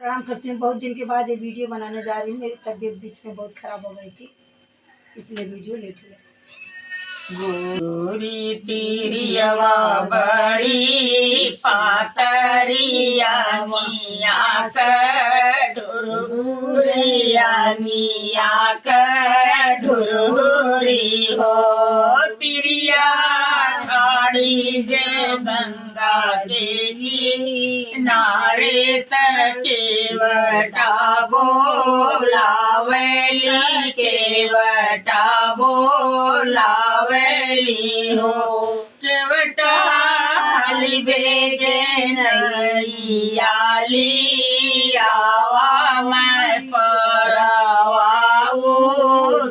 प्रणाम करती हूँ। बहुत दिन के बाद ये वीडियो बनाने जा रही हूँ। मेरी तबीयत बीच में बहुत ख़राब हो गई थी, इसलिए वीडियो लेट हुआ। गोरी तिरियवा बड़ी पातरिया मिया ढुरहुरिया मिया ढुरहुरी हो तिरिया ठाड़ी जे गंगा के नारे केवटा बोलावली केवटा बोलावली हो केवटा हाली बेगे नैयाली आवा मैं परवाऊ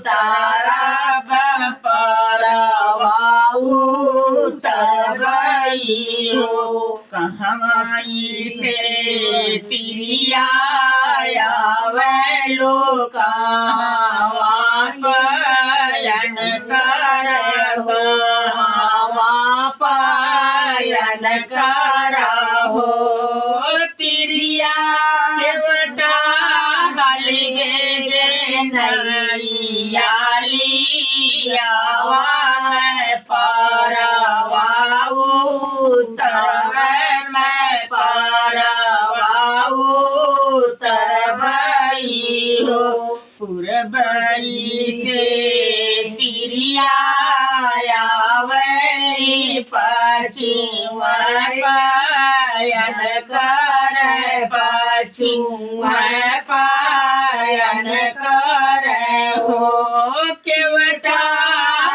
तारा परवाऊ तरबई हो कहवाई से तिरिया आवेलो कहवा पयन कर कहवा पयन कर हो तिरिया केवटा हाली गे नैयाली आवा मैं परवाऊ तरबई मैं परवाऊ तरबई हो पुरबई से तिरिया आवेली पश्चिम पयन कर पश्चिम पयन कर हो केवटा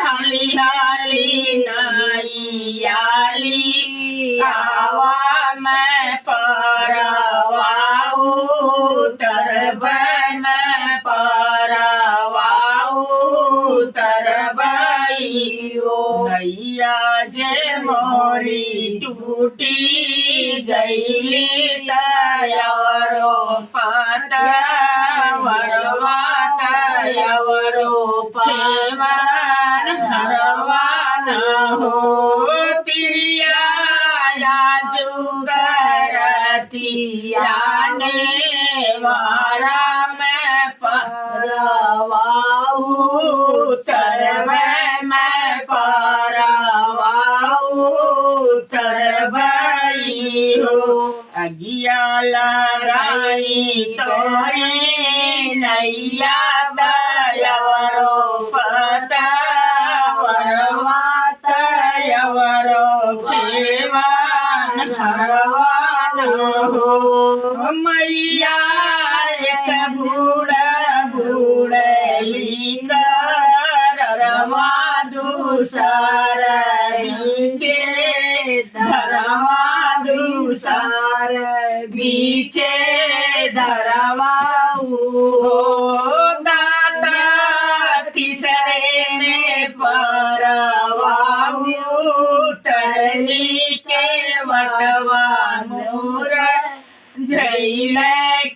हाली हाली नैयाली आवा मैं परवाऊ तरबई मैं परवाऊ तरबई हो नैया जे मोरी टूटी गईली तयवरो पतवरवा तयवरो पवन हरवान हो तिरिया जुगरतिया वारा मैं परवाऊ तरबई मैं परवाऊ तरबई हो अगिया लगाई तोरी नैया तयवरो पतवरवा तयवरो केवन हरवान हो मैया एक बूढ़ली करवा दूसर बीचे धरवा दूसर बीचे धरवा हो दाता तीसरे में परवाऊ तरनी के वटवा मूर झैल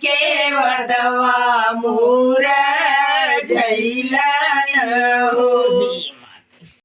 के वटवा मूर झैलन हो।